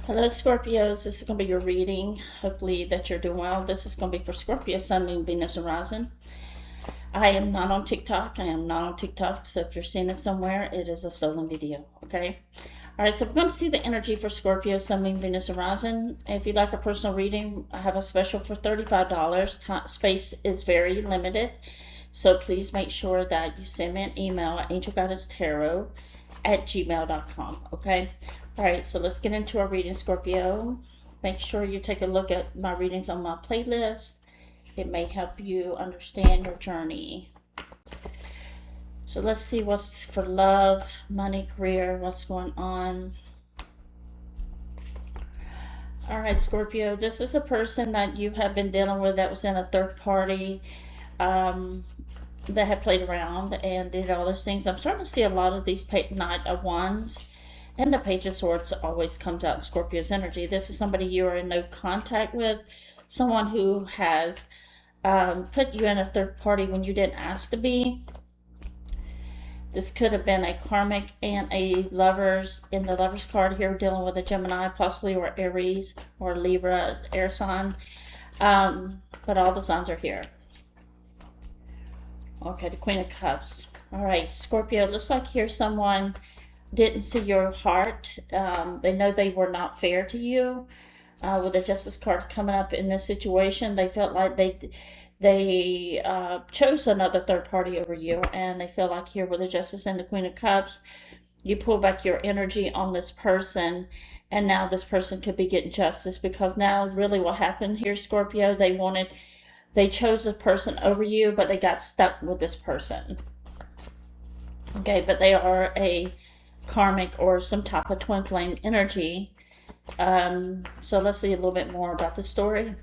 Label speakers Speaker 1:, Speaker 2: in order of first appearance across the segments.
Speaker 1: Hello, Scorpios. This is going to be your reading. Hopefully that you're doing well. This is going to be for Scorpio, Sun, Moon, Venus, and Rising. I am not on TikTok. So if you're seeing this somewhere, it is a stolen video, okay? All right, so we're going to see the energy for Scorpio, Sun, Moon, Venus, and Rising. If you'd like a personal reading, I have a special for $35. Space is very limited, so please make sure that you send me an email at angelguidancetarot@gmail.com, okay? All right, so let's get into our reading, Scorpio. Make sure you take a look at my readings on my playlist. It may help you understand your journey. So let's see what's for love, money, career, what's going on. All right, Scorpio, this is a person that you have been dealing with that was in a third party, that had played around and did all those things. I'm starting to see a lot of these Knight of Wands. And the Page of Swords always comes out in Scorpio's energy. This is somebody you are in no contact with. Someone who has put you in a third party when you didn't ask to be. This could have been a karmic and a lovers. In the lovers card here, dealing with a Gemini, possibly, or Aries, or Libra, air sign. But all the signs are here. Okay, the Queen of Cups. All right, Scorpio, looks like here's someone didn't see your heart. They know they were not fair to you. With the Justice card coming up in this situation, they felt like they chose another third party over you, and they feel like here with the Justice and the Queen of Cups, you pull back your energy on this person, and now this person could be getting justice, because now really what happened here, Scorpio, they chose a person over you, but they got stuck with this person. Okay, but they are a karmic or some type of twin flame energy. So let's see a little bit more about the story.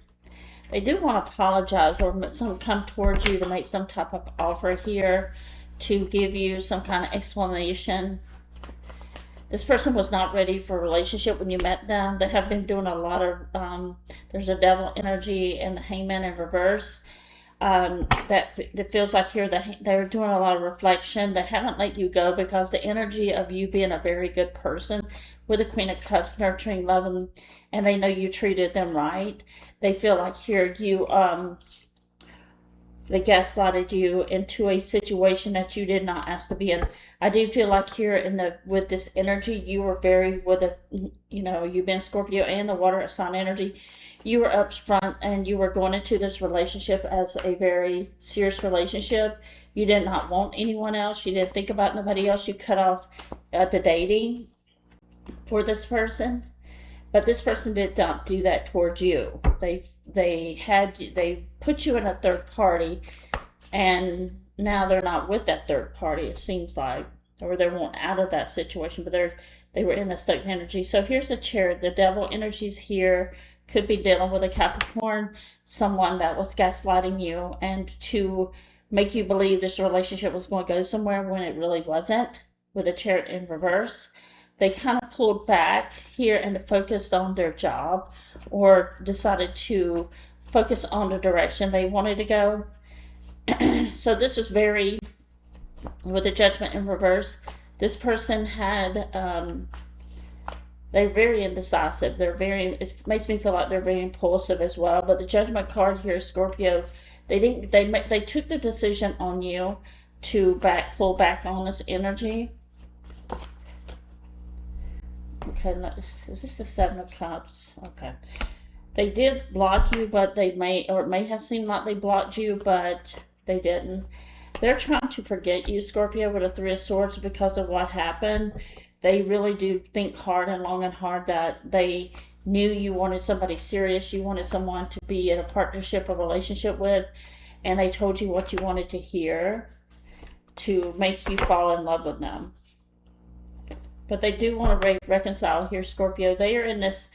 Speaker 1: They do want to apologize or come towards you to make some type of offer here, to give you some kind of explanation. This person was not ready for a relationship when you met them. They have been doing a lot of, there's a devil energy and the Hangman in reverse. That feels like here they're doing a lot of reflection. They haven't let you go because the energy of you being a very good person with the Queen of Cups, nurturing, loving, and they know you treated them right. They feel like here they gaslighted you into a situation that you did not ask to be in. I do feel like here with this energy, you were very you've been Scorpio and the water sign energy. You were up front and you were going into this relationship as a very serious relationship. You did not want anyone else. You didn't think about nobody else. You cut off the dating for this person. But this person did not do that towards you. They put you in a third party, and now they're not with that third party, it seems like, or they want out of that situation, but they were in a stuck energy. So here's a Chariot. The devil energy's here. Could be dealing with a Capricorn, someone that was gaslighting you and to make you believe this relationship was going to go somewhere when it really wasn't, with a Chariot in reverse. They kind of pulled back here and focused on their job, or decided to focus on the direction they wanted to go. So this was with the Judgment in reverse, this person had, they're very indecisive. It makes me feel like they're very impulsive as well. But the Judgment card here, Scorpio, they took the decision on you to pull back on this energy. Okay, is this the Seven of Cups? Okay. They did block you, but it may have seemed like they blocked you, but they didn't. They're trying to forget you, Scorpio, with a Three of Swords because of what happened. They really do think hard and long and hard that they knew you wanted somebody serious. You wanted someone to be in a partnership or relationship with, and they told you what you wanted to hear to make you fall in love with them. But they do want to reconcile here, Scorpio. They are in this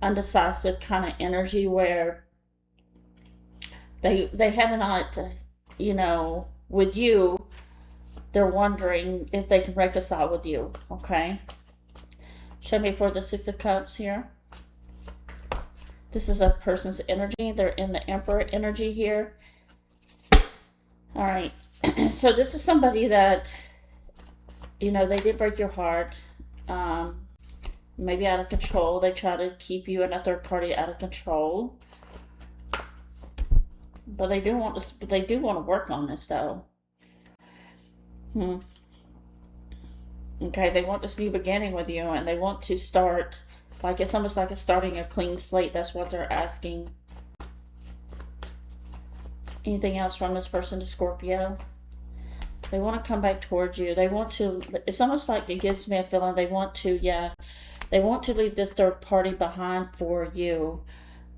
Speaker 1: undecisive kind of energy where they have not, with you, they're wondering if they can reconcile with you, okay? Show me for the Six of Cups here. This is a person's energy. They're in the Emperor energy here. All right. So this is somebody that, they did break your heart. maybe out of control. They try to keep you and a third party out of control. But they do want to. They do want to work on this, though. Okay, they want this new beginning with you, and they want to start. Like it's almost like it's starting a clean slate. That's what they're asking. Anything else from this person to Scorpio? They want to come back towards you. They want to. It's almost like it gives me a feeling they want to. Yeah, they want to leave this third party behind for you.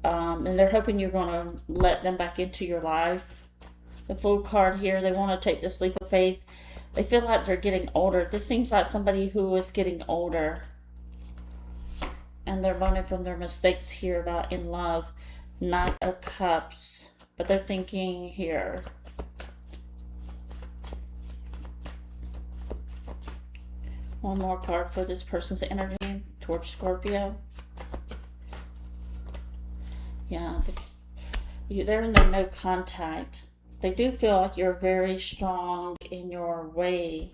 Speaker 1: And they're hoping you're going to let them back into your life. The Fool card here, they want to take this leap of faith. They feel like they're getting older. This seems like somebody who is getting older. And they're learning from their mistakes here about in love. Knight of Cups. But they're thinking here. One more card for this person's energy towards Scorpio. Yeah, they're in the no contact. They do feel like you're very strong in your way.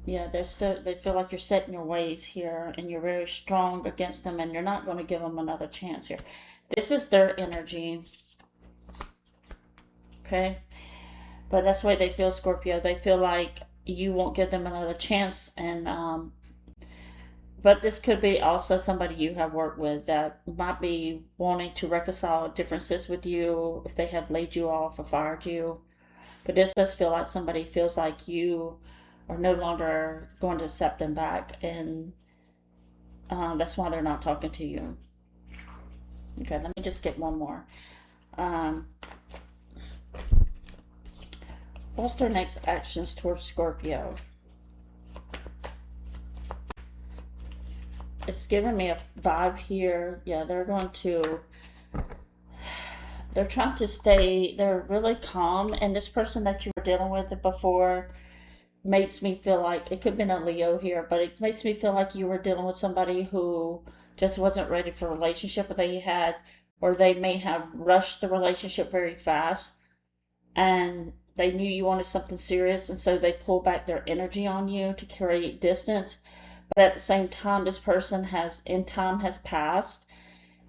Speaker 1: Yeah, they feel like you're set in your ways here, and you're very strong against them, and you're not going to give them another chance here. This is their energy. Okay? But that's the way they feel, Scorpio. They feel like you won't give them another chance, and but this could be also somebody you have worked with that might be wanting to reconcile differences with you if they have laid you off or fired you. But this does feel like somebody feels like you are no longer going to accept them back, and that's why they're not talking to you. Okay, let me just get one more. What's their next actions towards Scorpio? It's giving me a vibe here. Yeah, they're trying to stay, they're really calm. And this person that you were dealing with before makes me feel like, it could have been a Leo here, but it makes me feel like you were dealing with somebody who just wasn't ready for a relationship, or they may have rushed the relationship very fast. And they knew you wanted something serious, and so they pulled back their energy on you to create distance. But at the same time, this person time has passed.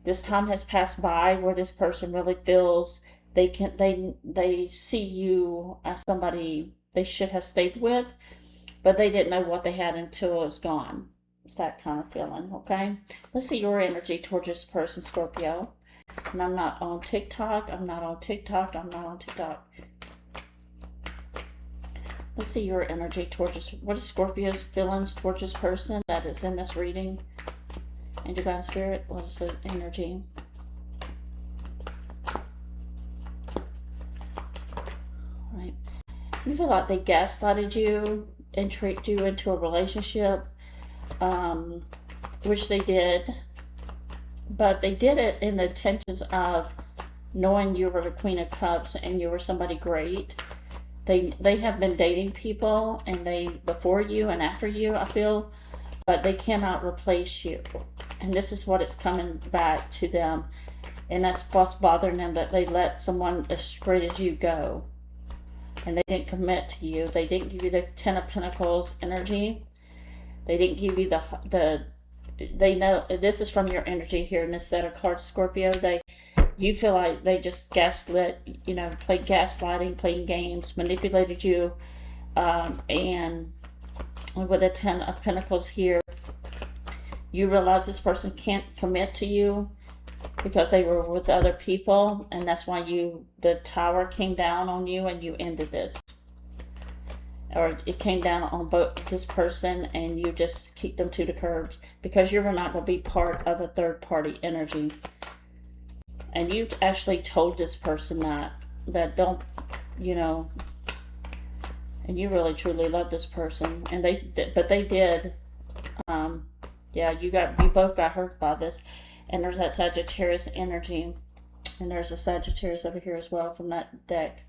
Speaker 1: This time has passed by where this person really feels they see you as somebody they should have stayed with, but they didn't know what they had until it was gone. It's that kind of feeling, okay? Let's see your energy towards this person, Scorpio. And I'm not on TikTok. Let's see your energy towards this. What is Scorpio's feelings towards this person that is in this reading? Angel, God, Spirit, what is the energy? Right. You feel like they gaslighted you and tricked you into a relationship, which they did. But they did it in the intentions of knowing you were the Queen of Cups and you were somebody great. They have been dating people, and before you and after you, I feel, but they cannot replace you. And this is what is coming back to them. And that's what's bothering them, that they let someone as great as you go. And they didn't commit to you. They didn't give you the Ten of Pentacles energy. They didn't give you they know, this is from your energy here in this set of cards, Scorpio. You feel like they just gaslit, played gaslighting, playing games, manipulated you. And with the Ten of Pentacles here, you realize this person can't commit to you because they were with other people. And that's why the tower came down on you and you ended this. Or it came down on this person and you just kicked them to the curb because you were not going to be part of a third party energy. And you actually told this person that don't, and you really truly love this person, and but they did. Yeah, you both got hurt by this, and there's that Sagittarius energy, and there's a Sagittarius over here as well from that deck.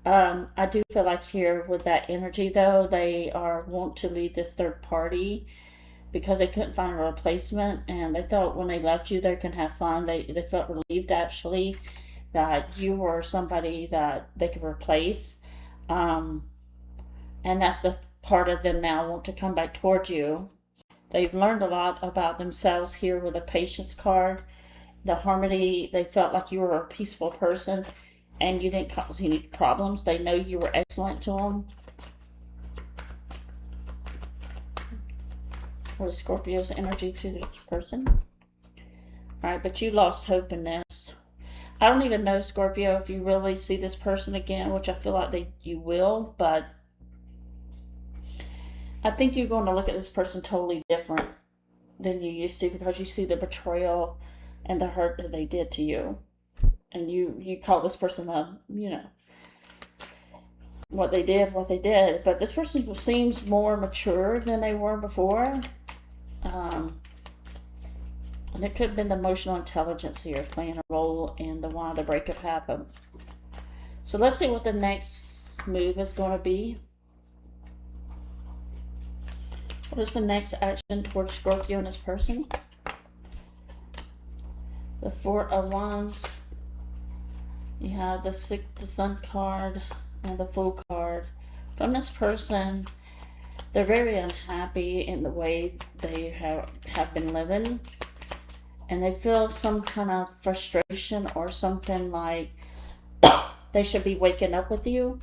Speaker 1: I do feel like here with that energy though, they want to leave this third party because they couldn't find a replacement, and they thought when they left you they can have fun. They felt relieved actually that you were somebody that they could replace, and that's the part of them now want to come back towards you. They've learned a lot about themselves here with the patience card. The harmony, they felt like you were a peaceful person and you didn't cause any problems. They know you were excellent to them. What is Scorpio's energy to this person? Alright, but you lost hope in this. I don't even know, Scorpio, if you really see this person again, which I feel like you will, but I think you're going to look at this person totally different than you used to, because you see the betrayal and the hurt that they did to you. And you call this person what they did. But this person seems more mature than they were before. And it could have been the emotional intelligence here playing a role in why the breakup happened. So let's see what the next move is going to be. What is the next action towards Scorpio and his person? The Four of Wands. You have the Sun card and the Fool card. From this person, they're very unhappy in the way they have been living. And they feel some kind of frustration or something like they should be waking up with you.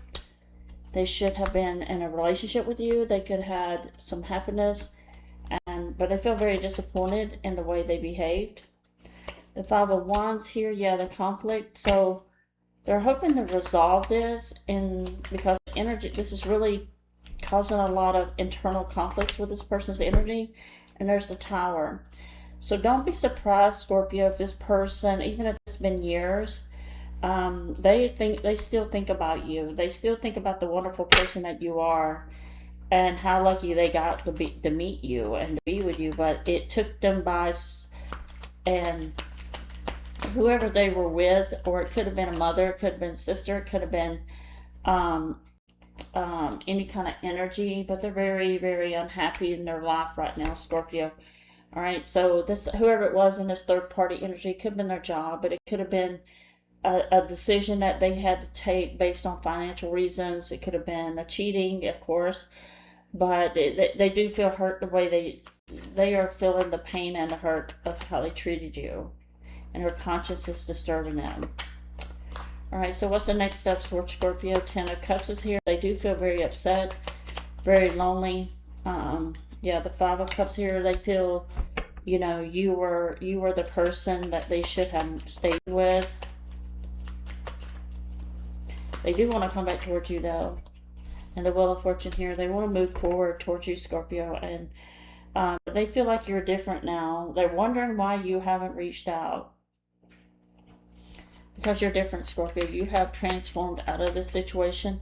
Speaker 1: They should have been in a relationship with you. They could have had some happiness, but they feel very disappointed in the way they behaved. The Five of Wands here, yeah, the conflict. So they're hoping to resolve this, because the energy, this is really causing a lot of internal conflicts with this person's energy. And there's the Tower. So don't be surprised, Scorpio, if this person, even if it's been years, they still think about you. They still think about the wonderful person that you are and how lucky they got to meet you and to be with you. But it took them by, and whoever they were with, or it could have been a mother, it could have been a sister, it could have been any kind of energy, but they're very, very unhappy in their life right now, Scorpio. All right, so this, whoever it was in this third party energy, could have been their job, but it could have been a decision that they had to take based on financial reasons. It could have been a cheating, of course, but they do feel hurt the way they are feeling the pain and the hurt of how they treated you, and their conscience is disturbing them. All right, so what's the next steps towards Scorpio? Ten of Cups is here. They do feel very upset, very lonely. Yeah, the Five of Cups here, they feel, you were the person that they should have stayed with. They do want to come back towards you, though. And the Wheel of Fortune here, they want to move forward towards you, Scorpio. And they feel like you're different now. They're wondering why you haven't reached out. Because you're different, Scorpio. You have transformed out of this situation.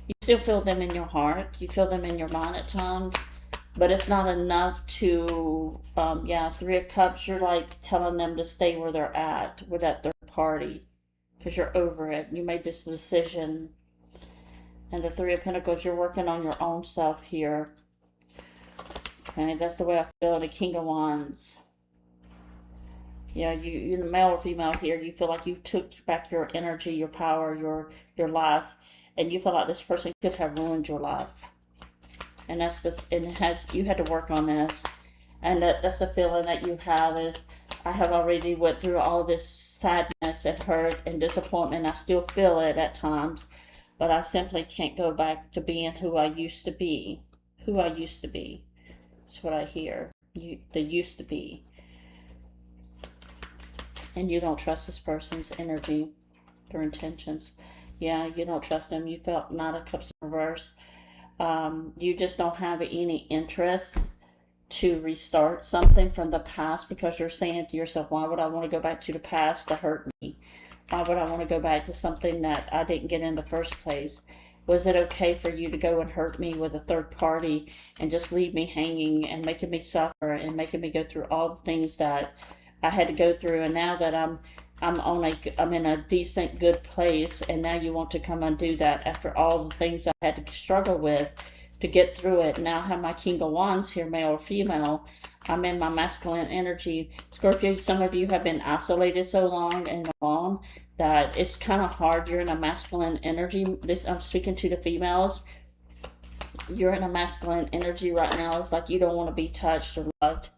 Speaker 1: You still feel them in your heart. You feel them in your mind at times. But it's not enough to, Three of Cups, you're like telling them to stay where they're at with that third party. Because you're over it. You made this decision. And the Three of Pentacles, you're working on your own self here. Okay, that's the way I feel. The King of Wands. Yeah, you're the male or female here. You feel like you took back your energy, your power, your life. And you feel like this person could have ruined your life. And you had to work on this. And that's the feeling that you have is, I have already went through all this sadness and hurt and disappointment. I still feel it at times, but I simply can't go back to being who I used to be. Who I used to be. That's what I hear. The used to be. And you don't trust this person's energy, their intentions. Yeah, you don't trust them. You felt Knight of Cups in reverse. You just don't have any interest to restart something from the past, because you're saying to yourself, why would I want to go back to the past to hurt me? Why would I want to go back to something that I didn't get in the first place? Was it okay for you to go and hurt me with a third party and just leave me hanging and making me suffer and making me go through all the things that I had to go through? And now that I'm in a decent, good place, and now you want to come undo that after all the things I had to struggle with to get through it. Now I have my King of Wands here, male or female. I'm in my masculine energy. Scorpio, some of you have been isolated so long and alone that it's kind of hard. You're in a masculine energy. I'm speaking to the females. You're in a masculine energy right now. It's like you don't want to be touched or loved,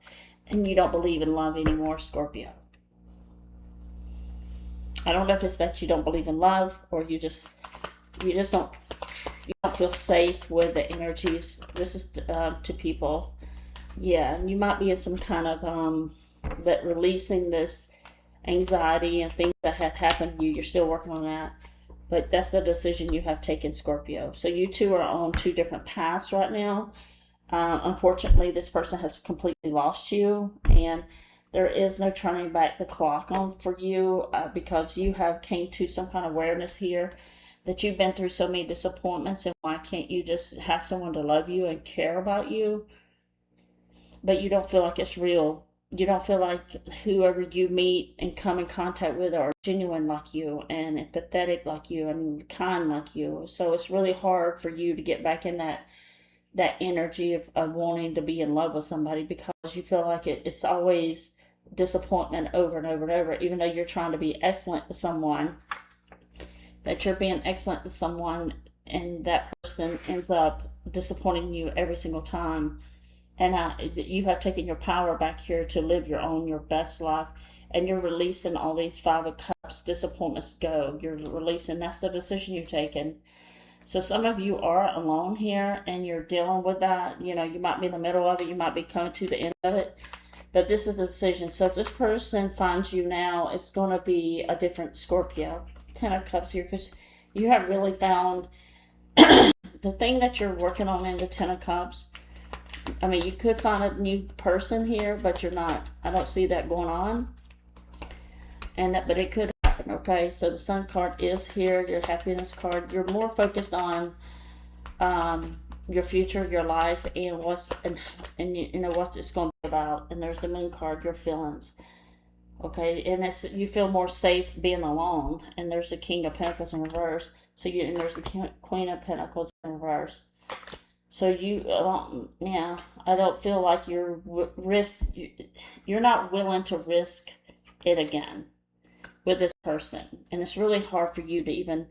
Speaker 1: and you don't believe in love anymore, Scorpio. I don't know if it's that you don't believe in love, or you don't feel safe with the energies. This is to people. Yeah, and you might be in some kind of that releasing this anxiety and things that had happened to you. You're still working on that. But that's the decision you have taken, Scorpio. So you two are on two different paths right now. Unfortunately, this person has completely lost you, and there is no turning back the clock on for you, because you have came to some kind of awareness here that you've been through so many disappointments, and why can't you just have someone to love you and care about you? But you don't feel like it's real. You don't feel like whoever you meet and come in contact with are genuine like you and empathetic like you and kind like you. So it's really hard for you to get back in that energy of wanting to be in love with somebody, because you feel like it's always disappointment over and over and over, even though you're trying to be excellent to someone, that you're being excellent to someone, and that person ends up disappointing you every single time. And you have taken your power back here to live your best life, and you're releasing all these Five of Cups disappointments. Go, you're releasing. That's the decision you've taken. So some of you are alone here, and you're dealing with that. You might be in the middle of it, you might be coming to the end of it, but this is the decision. So if this person finds you now, it's going to be a different Scorpio. 10 of Cups here, because you have really found the thing that you're working on in the 10 of Cups. I mean, you could find a new person here, but you're not. I don't see that going on. But it could happen, okay? So the Sun card is here, your happiness card. You're more focused on your future, your life, and what it's going to be about. And there's the Moon card, your feelings. Okay, and you feel more safe being alone. And there's the King of Pentacles in reverse. And there's the Queen of Pentacles in reverse. So I don't feel like you're not willing to risk it again with this person. And it's really hard for you to even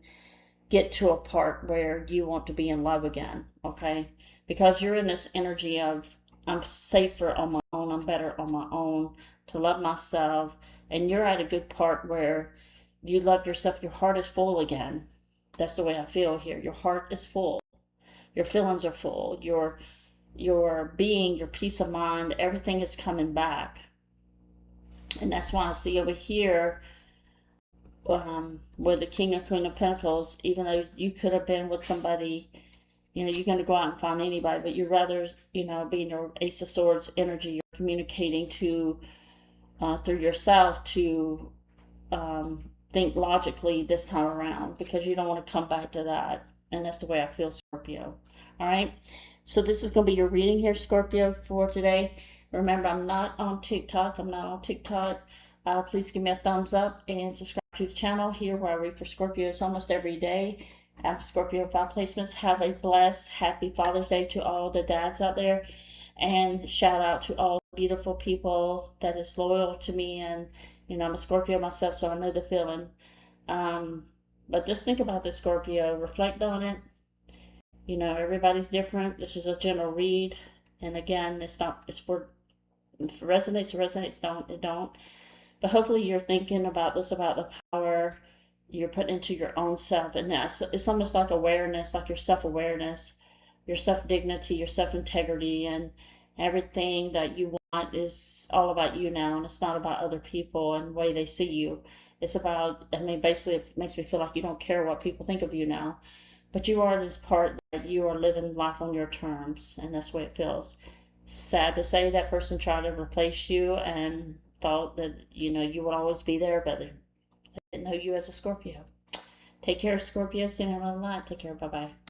Speaker 1: get to a part where you want to be in love again, okay? Because you're in this energy of, I'm safer on my own, I'm better on my own, to love myself. And you're at a good part where you love yourself, your heart is full again. That's the way I feel here. Your heart is full. Your feelings are full. Your being, your peace of mind, everything is coming back. And that's why I see over here with the King and Queen of Pentacles, even though you could have been with somebody, you're going to go out and find anybody, but you'd rather, be in your Ace of Swords energy. You're communicating through yourself to think logically this time around, because you don't want to come back to that. And that's the way I feel, Scorpio. All right. So this is going to be your reading here, Scorpio, for today. Remember, I'm not on TikTok. Please give me a thumbs up and subscribe to the channel here, where I read for Scorpios almost every day. I have Scorpio 5 placements. Have a blessed, happy Father's Day to all the dads out there. And shout out to all the beautiful people that is loyal to me. And, I'm a Scorpio myself, so I know the feeling. But just think about this, Scorpio. Reflect on it. Everybody's different. This is a general read. And again, it's for, if it resonates, don't. But hopefully you're thinking about this, about the power you're putting into your own self. And it's almost like awareness, like your self-awareness, your self-dignity, your self-integrity, and everything that you want is all about you now. And it's not about other people and the way they see you. It's about, basically it makes me feel like you don't care what people think of you now. But you are this part that you are living life on your terms. And that's the way it feels. Sad to say that person tried to replace you and thought that, you would always be there, but they didn't know you as a Scorpio. Take care, Scorpio. See you in another light. Take care. Bye-bye.